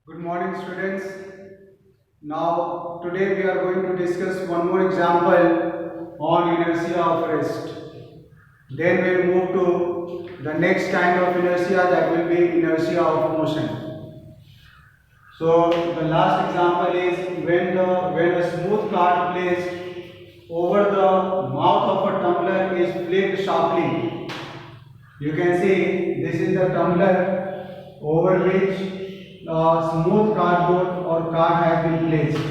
Good morning, students. Now, today we are going to discuss one more example on inertia of rest. Then we will move to the next kind of inertia, that will be inertia of motion. So, the last example is when a smooth card placed over the mouth of a tumbler is flicked sharply. You can see this is the tumbler over which a smooth cardboard or card has been placed.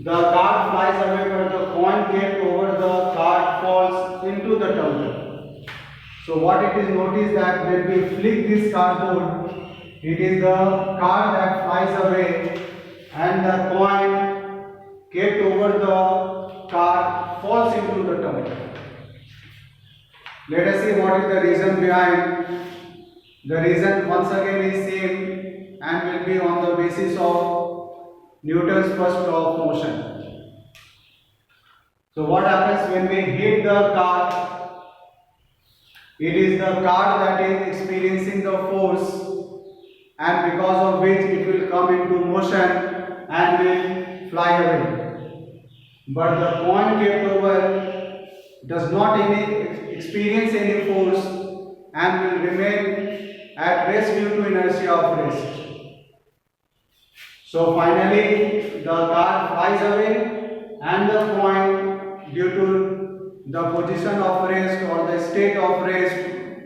The card flies away, but the coin kept over the card falls into the tumbler. So what it is noticed that when we flick this cardboard, it is the card that flies away and the coin kept over the card falls into the tumbler. Let us see what is the reason behind. The reason once again is same and will be on the basis of Newton's first law of motion. So what happens when we hit the card? It is the card that is experiencing the force, and because of which it will come into motion and will fly away. But the coin kept over does not experience any force and will remain at rest due to inertia of rest. So finally the card flies away and the coin, due to the position of rest or the state of rest,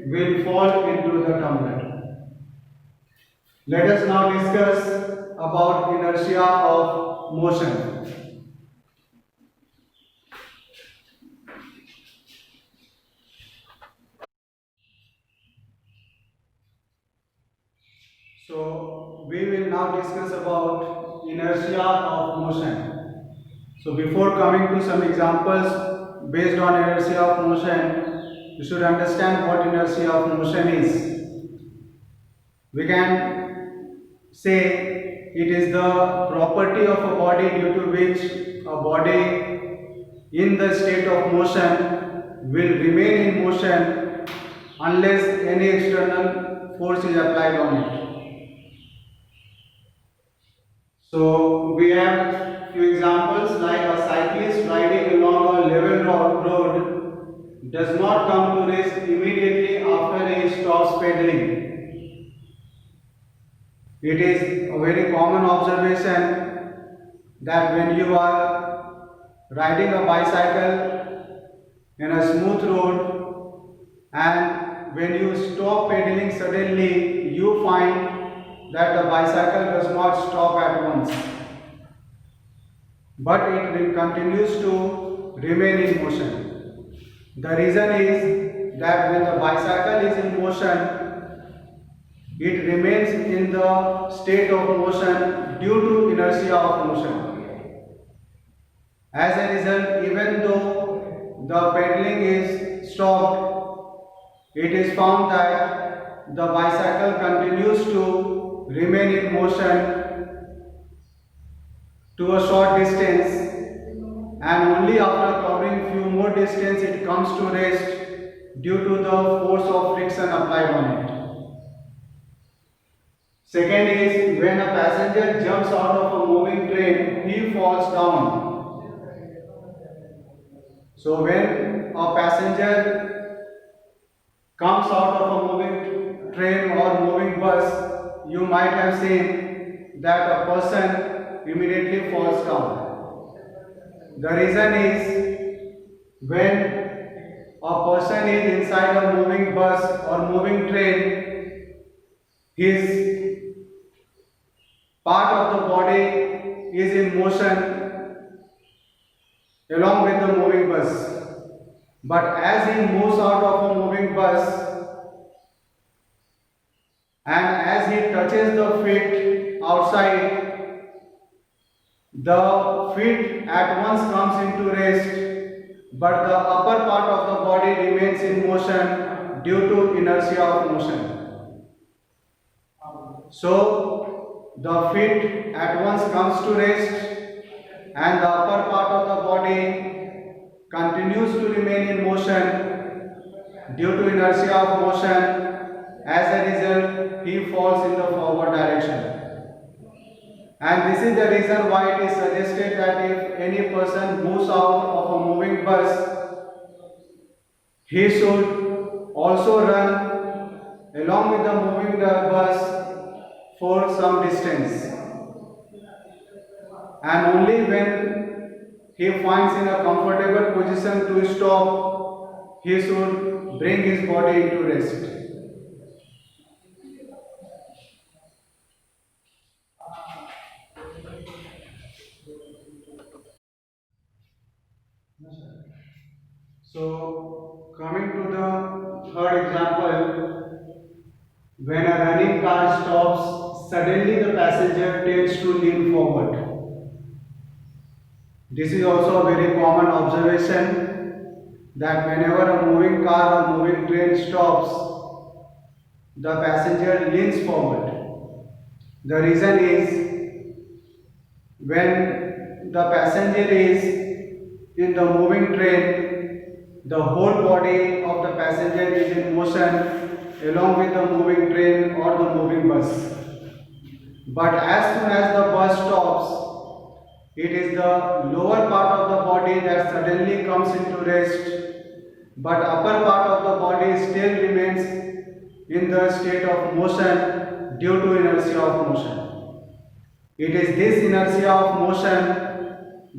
will fall into the tumbler. Let us now discuss about inertia of motion. So we will now discuss about inertia of motion. So before coming to some examples based on inertia of motion, you should understand what inertia of motion is. We can say it is the property of a body due to which a body in the state of motion will remain in motion unless any external force is applied on it. So we have few examples like a cyclist riding along a level road does not come to rest immediately after he stops pedaling. It is a very common observation that when you are riding a bicycle in a smooth road and when you stop pedaling suddenly, you find that the bicycle does not stop at once, but it continues to remain in motion. The reason is that when the bicycle is in motion, it remains in the state of motion due to inertia of motion. As a result, even though the pedaling is stopped, it is found that the bicycle continues to remain in motion to a short distance, and only after covering few more distance it comes to rest due to the force of friction applied on it. Second is when a passenger jumps out of a moving train, he falls down. So when a passenger comes out of a moving train or moving bus, you might have seen that a person immediately falls down. The reason is when a person is inside a moving bus or moving train, his part of the body is in motion along with the moving bus. But as he moves out of a moving bus, and as he touches the feet outside, the feet at once comes into rest, but the upper part of the body remains in motion due to inertia of motion. So the feet at once comes to rest and the upper part of the body continues to remain in motion due to inertia of motion, as a result he falls in the forward direction. And this is the reason why it is suggested that if any person moves out of a moving bus, he should also run along with the moving bus for some distance. And only when he finds in a comfortable position to stop, he should bring his body into rest. So, coming to the third example, when a running car stops, suddenly the passenger tends to lean forward. This is also a very common observation that whenever a moving car or moving train stops, the passenger leans forward. The reason is when the passenger is in the moving train, the whole body of the passenger is in motion along with the moving train or the moving bus. But as soon as the bus stops, it is the lower part of the body that suddenly comes into rest, but upper part of the body still remains in the state of motion due to inertia of motion. It is this inertia of motion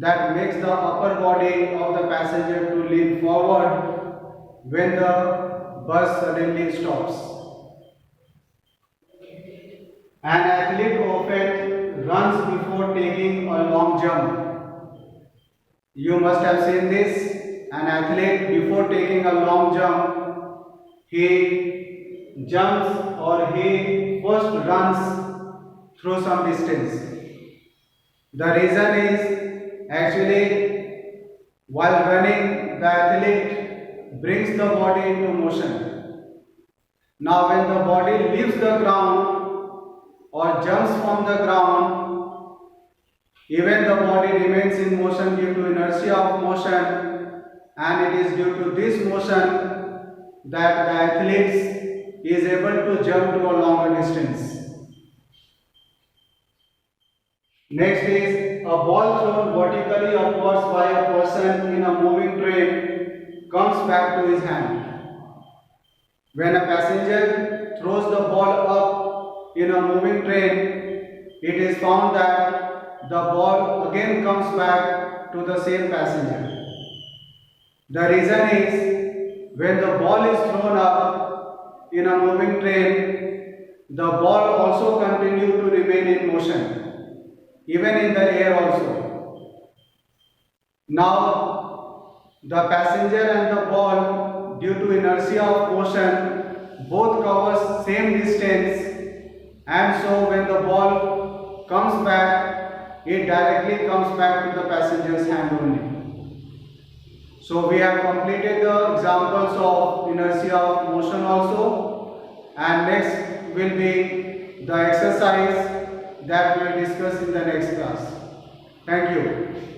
that makes the upper body of the passenger to lean forward when the bus suddenly stops. An athlete often runs before taking a long jump. You must have seen this. An athlete, before taking a long jump, he jumps or he first runs through some distance. The reason is actually while running, the athlete brings the body into motion. Now, when the body leaves the ground or jumps from the ground, even the body remains in motion due to inertia of motion, and it is due to this motion that the athlete is able to jump to a longer distance. Next is a ball thrown vertically upwards by a person in a moving train comes back to his hand. When a passenger throws the ball up in a moving train, it is found that the ball again comes back to the same passenger. The reason is when the ball is thrown up in a moving train, the ball also continues to remain in motion, even in the air also. Now, the passenger and the ball, due to inertia of motion, both covers same distance, and so when the ball comes back, it directly comes back to the passenger's hand only. So we have completed the examples of inertia of motion also, and next will be the exercise that we will discuss in the next class. Thank you.